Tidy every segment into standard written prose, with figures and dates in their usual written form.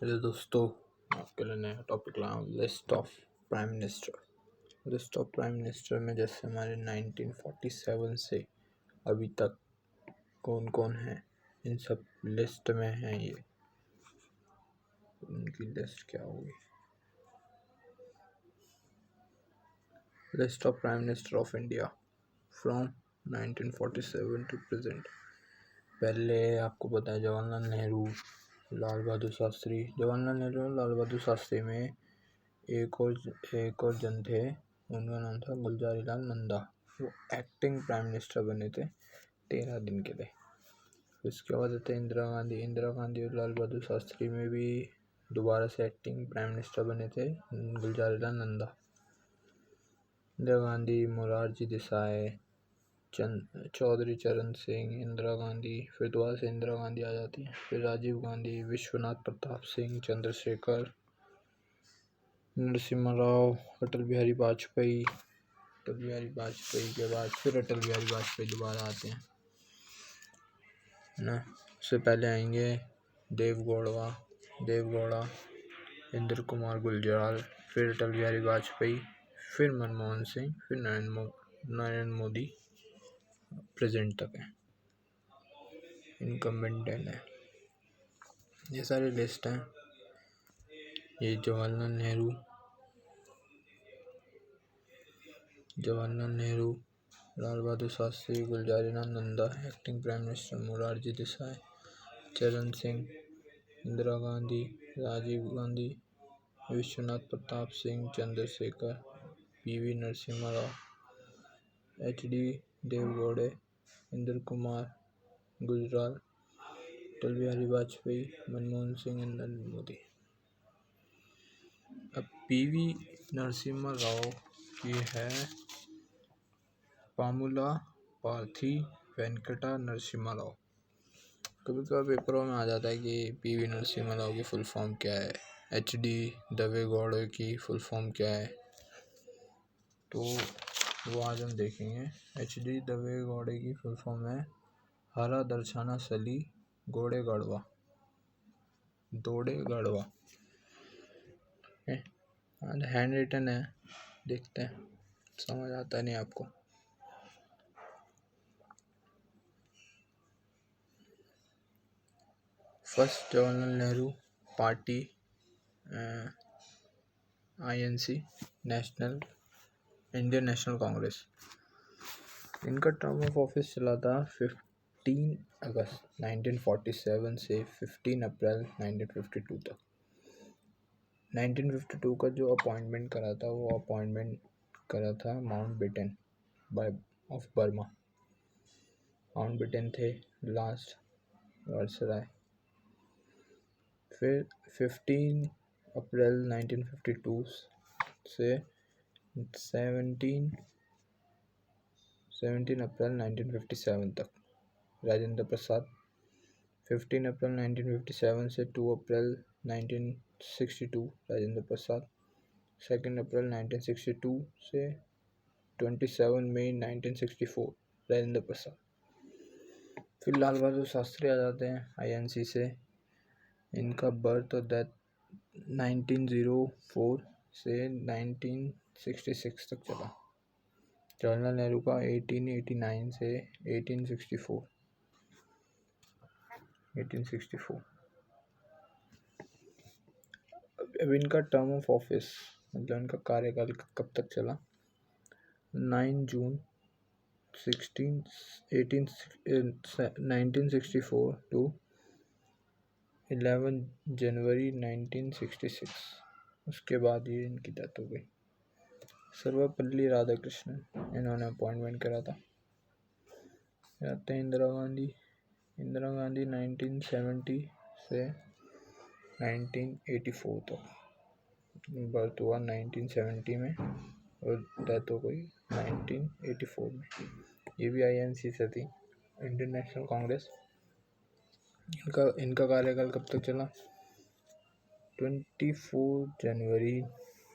Hello दोस्तों, आपके लिए नया टॉपिक लाया हूँ। List of prime minister. List of prime minister में जैसे हमारे 1947 से अभी तक कौन कौन है, इन सब लिस्ट में है। ये उनकी लिस्ट क्या होगी? List of prime minister of India from 1947 to present. पहले आपको पता है जवाहरलाल नेहरू, लाल बहादुर शास्त्री। जवाहरलाल नेहरू और लाल बहादुर शास्त्री में एक और जन थे, उनका नाम था गुलजारी लाल नंदा। वो एक्टिंग प्राइम मिनिस्टर बने थे 13 दिन के लिए। इसके बाद आते इंदिरा गांधी। इंदिरा गांधी और लाल बहादुर शास्त्री में भी दोबारा से एक्टिंग प्राइम मिनिस्टर बने थे गुलजारी लाल नंदा। इंदिरा गांधी, मोरारजी देसाई, चौधरी चरण सिंह, इंदिरा गांधी। फिर दोबारा से इंदिरा गांधी आ जाती है। फिर राजीव गांधी, विश्वनाथ प्रताप सिंह, चंद्रशेखर, नरसिम्हा राव, अटल बिहारी वाजपेयी। अटल बिहारी वाजपेयी के बाद फिर अटल बिहारी वाजपेयी दोबारा आते हैं ना। उससे पहले आएंगे देवगौड़ा, इंद्र कुमार गुलजाल, फिर अटल बिहारी वाजपेयी, फिर मनमोहन सिंह, फिर नरेंद्र मोदी प्रेजेंट तक है। इनकम्बेंट है। ये सारी लिस्ट हैं। ये Jawaharlal Nehru, Lal Bahadur Shastri, Gulzari Lal Nanda acting prime minister, Morarji Desai, Charan Singh, Indira Gandhi, Rajiv Gandhi, Vishwanath Pratap Singh, Chandrashekhar, PV Narasimha Rao, HD Deve Gowda, Inder Kumar Gujral, Atal Bihari Vajpayee, Manmohan Singh, Narendra Modi. अब पीवी नरसिम्हा राव की है पामुला पार्थी वेंकटा नरसिम्हा राव। कभी कभी पेपरों में आ जाता है कि पीवी नरसिम्हा राव की फुल फॉर्म क्या है, HD देवेगौड़े की फुल फॉर्म क्या है, तो वो आज हम देखेंगे। HD देवेगौड़े की फुल फॉर्म है हरा दर्शाना सली गोड़े गढ़वा। हैंड रिटन है, देखते हैं, समझ आता नहीं आपको। First Jawaharlal Nehru party, INC, Indian national Congress. इनका टर्म ऑफ ऑफिस चला था 15 अगस्त 1947 से 15 अप्रैल 1952 तक। 1952 का जो अपॉइंटमेंट करा था, वो अपॉइंटमेंट करा था माउंटबेटन ऑफ बर्मा। माउंटबेटन थे लास्ट वायसराय। फिर 15 अप्रैल 1952 से 17 अप्रैल 1957 तक राजेंद्र प्रसाद। 15 अप्रैल 1957 से 2 अप्रैल 1962 राजेंद्र प्रसाद। 2 अप्रैल 1962 से 27 मई 1964 राजेंद्र प्रसाद। फिर लाल बहादुर शास्त्री आ जाते हैं INC से। इनका बर्थ और डेथ 1904 से 1966 तक चला। जवाहरलाल नेहरू का 1889 से 1864। अब इनका टर्म ऑफ ऑफिस, मतलब इनका कार्यकाल कब तक चला? 9 जून 1964 टू 11 जनवरी 1966। उसके बाद ये इनकी डेथ हो गई। सर्वपल्ली राधाकृष्णन, इन्होंने अपॉइंटमेंट करा था। आते हैं इंदिरा गांधी 1970 से 1984 तक। बर्थ हुआ 1970 में और डेथ हो गई 1984 में। ये भी INC से थी, इंडियन नेशनल कांग्रेस। इनका कार्यकाल कब तक चला? 24 जनवरी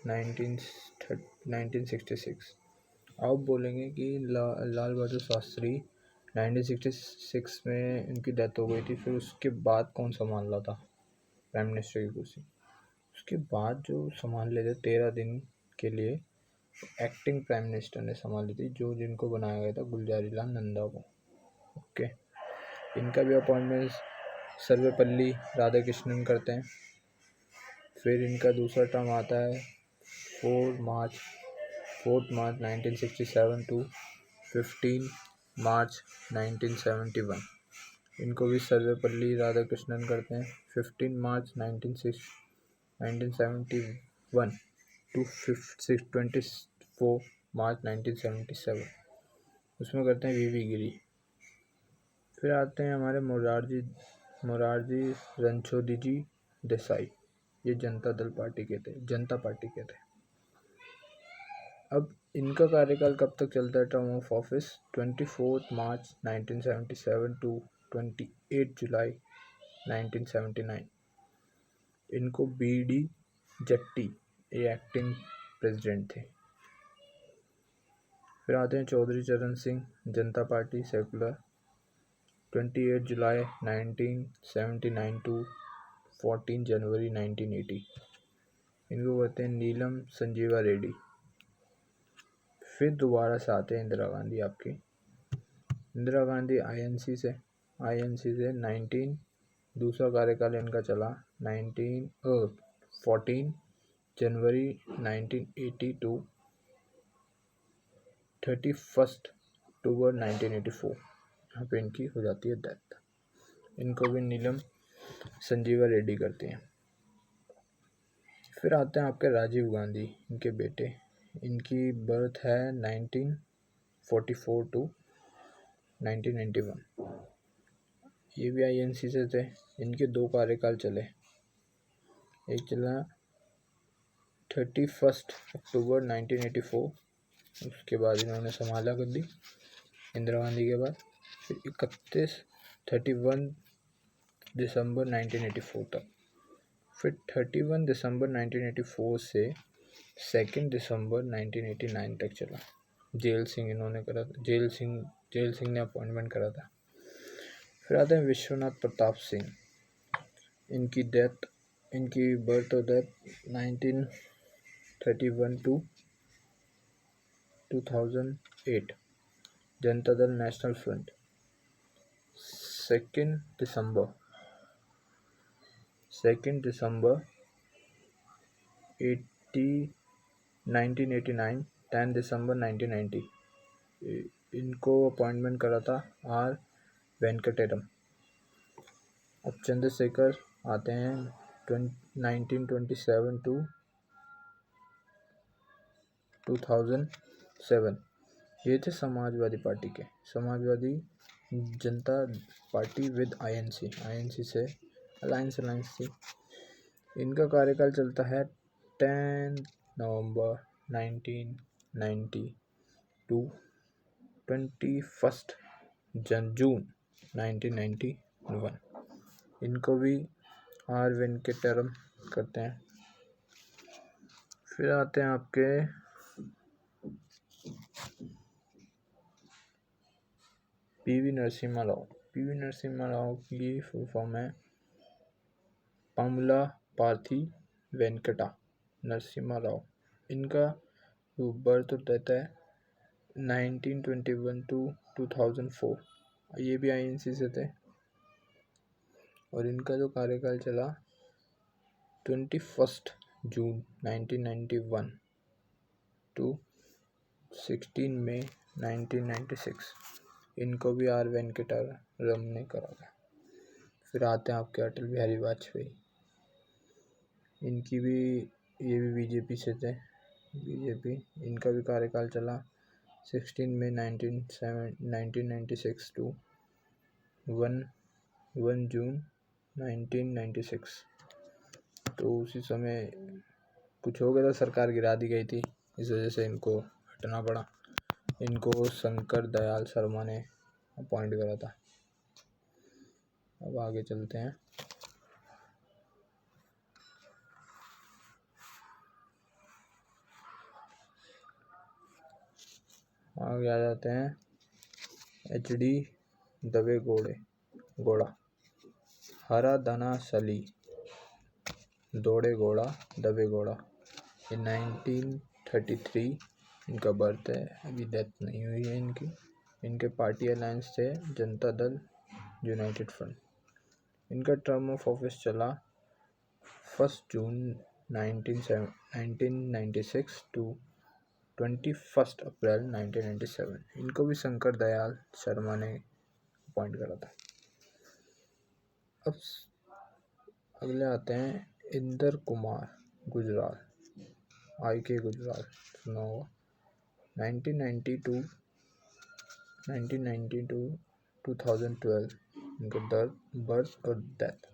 1966। आप बोलेंगे कि लाल बहादुर शास्त्री 1966 में इनकी डेथ हो गई थी, फिर उसके बाद कौन संभाल रहा था? प्राइम मिनिस्टर की कुर्सी। उसके बाद जो संभाल लेते 13 दिन के लिए एक्टिंग प्राइम मिनिस्टर ने संभाली थी, जो जिनको बनाया गया था गुलजारी लाल नंदा को। ओके, इनका भी अपॉइंटमेंट सर्वपल्ली राधाकृष्णन करते हैं। फिर इनका दूसरा टर्म आता है 4 मार्च 1967 टू 15 मार्च 1971। इनको भी सर्वपल्ली राधाकृष्णन करते हैं। 15 मार्च 1971 टू 24 मार्च 1977, उसमें करते हैं वीवी गिरी। फिर आते हैं हमारे मोरारजी रणछोड़जी देसाई, ये जनता पार्टी के थे। अब इनका कार्यकाल कब तक चलता है? Term of office 24 March 1977 to 28 July 1979। इनको BD जट्टी ये एक्टिंग प्रेसिडेंट थे। फिर आते हैं चौधरी चरण सिंह, जनता पार्टी सेकुलर, 28 जुलाई 1979 टू 14 जनवरी 1980। इनको कहते हैं नीलम संजीवा रेड्डी। फिर दोबारा से आते हैं इंदिरा गांधी। आपकी इंदिरा गांधी INC से 19 दूसरा कार्यकाल इनका चला 14 जनवरी 1980 टू 31 अक्टूबर 1984। यहाँ पे इनकी हो जाती है डेथ। इनको भी नीलम संजीवा रेड्डी करती हैं। फिर आते हैं आपके राजीव गांधी, इनके बेटे। इनकी बर्थ है 1944 टू 1991। ये भी INC से थे। इनके 2 कार्यकाल चले। एक चला 31 अक्टूबर 1984, उसके बाद इन्होंने संभाला गद्दी इंदिरा गांधी के बाद। फिर 31 दिसंबर 1984 तक। फिर 31 दिसंबर 1984 से 2 दिसंबर 1989 तक चला। जेल सिंह इन्होंने करा था, जेल सिंह ने अपॉइंटमेंट करा था। फिर आते हैं विश्वनाथ प्रताप सिंह। इनकी बर्थ और death 1931 to 2008। Janata Dal national front 2 दिसंबर 1989, 10 दिसंबर 1990। इनको अपॉइंटमेंट करा था R वेंकटेरम। अब चंद्रशेखर आते हैं 1927 टू 2007। ये थे समाजवादी पार्टी के, समाजवादी जनता पार्टी विद INC से अलायंस थी। इनका कार्यकाल चलता है 10 नवंबर 1990 टू 21 जून 1991। इनको भी R वेंकटेरम करते हैं। फिर आते हैं आपके PV नरसिम्हा राव। PV नरसिम्हा राव की फुल फॉर्म है पामुला पार्थी वेंकटा नरसिम्हा राव। इनका बर्थ रहता है 1921 टू 2004। ये भी INC से थे। और इनका जो कार्यकाल चला 21 जून 1991 टू 16 मई 1996। इनको भी R वेंकटरम ने करा था। फिर आते हैं आपके अटल बिहारी वाजपेयी। ये भी BJP से थे। इनका भी कार्यकाल चला 16 मई 1996 टू 1 जून 1996। तो उसी समय कुछ हो गया था, सरकार गिरा दी गई थी, इस वजह से इनको हटना पड़ा। इनको शंकर दयाल शर्मा ने अपॉइंट करा था। अब आगे चलते हैं। आगे आ जाते हैं HD दवे गौड़ा, हरा धना सली, दौड़े घोड़ा दबे घोड़ा। ये 1933 इनका बर्थ है, अभी डेथ नहीं हुई है इनकी। इनके पार्टी अलायंस थे जनता दल यूनाइटेड फ्रंट। इनका टर्म ऑफ ऑफिस चला 1 जून 1996 टू 21 अप्रैल 1997। इनको भी शंकर दयाल शर्मा ने अपॉइंट करा था। अब अगले आते हैं इंदर कुमार गुजराल, IK गुजराल, सुना होगा। 1992 2012 इनका बर्थ और डेथ।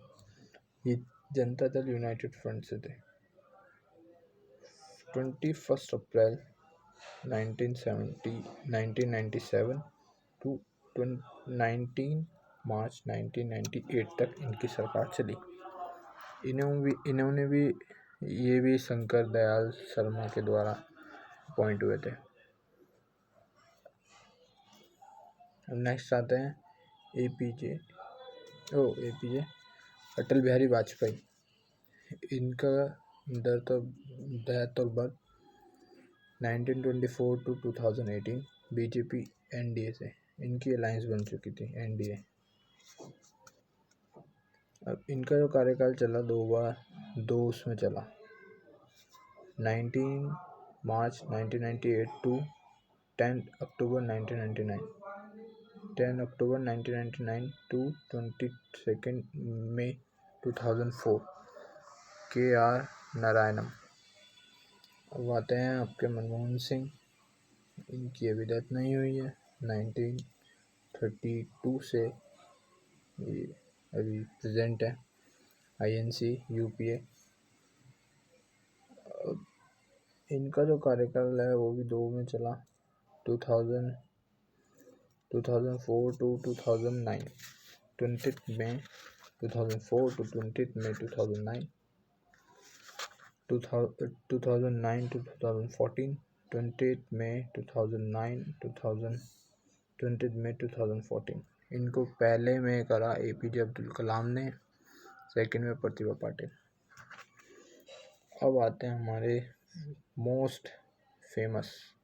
ये जनता दल यूनाइटेड फ्रंट से थे। 21 अप्रैल 1997 टू 19 मार्च 1998 तक इनकी सरकार चली। इन्होंने भी ये भी शंकर दयाल शर्मा के द्वारा अपॉइंट हुए थे। अब नेक्स्ट आते हैं एपीजे अटल बिहारी वाजपेयी। इनका डेथ और बर्थ 1924 टू 2018 बीजेपी एनडीए से। इनकी अलायंस बन चुकी थी एनडीए। अब इनका जो कार्यकाल चला दो उसमें चला, 19 March 1998 to 10 October 1999, 10 October 1999 to 22 May 2004 KR Narayanan. अब आते हैं आपके मनमोहन सिंह। इनकी अभी डेथ नहीं हुई है, 1932 से ये अभी प्रेजेंट है, INC UPA। इनका जो कार्यकाल है वो भी 2 में चला, 2004 to 2009, 20 May 2004 to 20 May 2009, 2009 to 2014, 20 May 2009 20 May 2014। इनको पहले में करा APJ अब्दुल कलाम ने, सेकंड में प्रतिभा पाटिल। अब आते हैं हमारे most famous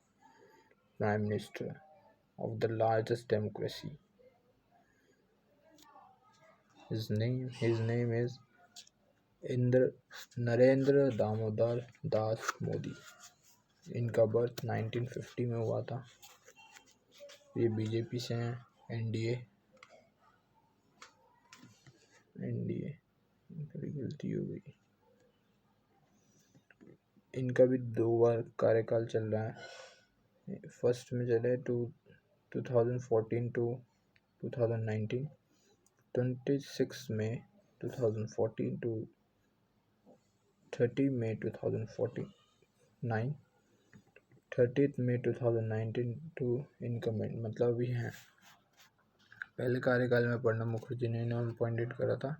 prime minister of the largest democracy. His name is Narendra Damodar Das Modi. इनका बर्थ 1950 में हुआ था। ये बीजेपी से हैं, एनडीए गलती हो गई। इनका भी 2 बार कार्यकाल चल रहा है। फर्स्ट में चले 2014 टू 2019, 26 मई 2014 टू 30 मई 2049, 30 मई 2019 टू इनकमेंट, मतलब भी हैं। पहले कार्यकाल में प्रणब मुखर्जी ने इन्हें अपॉइंटेड करा था,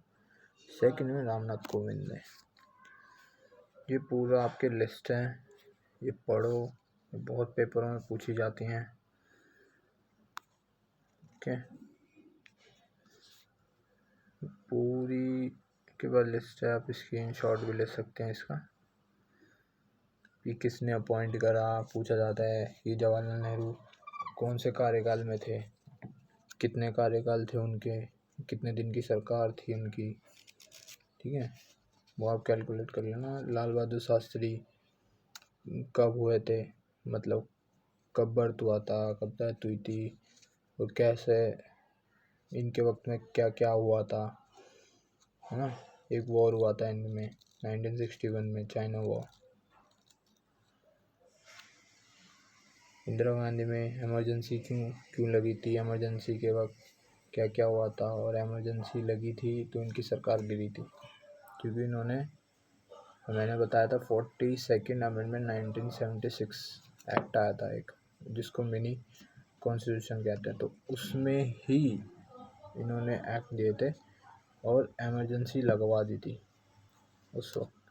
सेकंड में रामनाथ कोविंद ने। ये पूरा आपके लिस्ट है, ये पढ़ो, बहुत पेपरों में पूछी जाती हैं। ओके, पूरी के बाद लिस्ट है, आप स्क्रीनशॉट भी ले सकते हैं इसका कि किसने अपॉइंट करा। पूछा जाता है कि जवाहरलाल नेहरू कौन से कार्यकाल में थे, कितने कार्यकाल थे उनके, कितने दिन की सरकार थी उनकी, ठीक है, वो आप कैलकुलेट कर लेना। लाल बहादुर शास्त्री कब हुए थे, मतलब कब बर्थ हुआ था, कब डेथ हुई थी, और कैसे इनके वक्त में क्या क्या हुआ था, है ना। एक वॉर हुआ था इनमें 1961 में, चाइना वॉर। इंदिरा गांधी में इमरजेंसी क्यों लगी थी, इमरजेंसी के वक्त क्या क्या हुआ था, और इमरजेंसी लगी थी तो इनकी सरकार गिरी थी क्योंकि इन्होंने, मैंने बताया था 42nd अमेंडमेंट 1976 एक्ट आया था एक, जिसको मिनी कॉन्स्टिट्यूशन कहते हैं, तो उसमें ही इन्होंने एक्ट दिए थे और इमरजेंसी लगवा दी थी उस वक्त।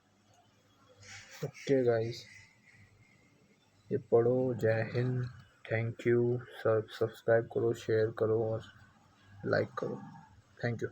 ओके गाइस, ये पढ़ो। जय हिंद, थैंक यू। सब्सक्राइब करो, शेयर करो और लाइक करो। Thank you.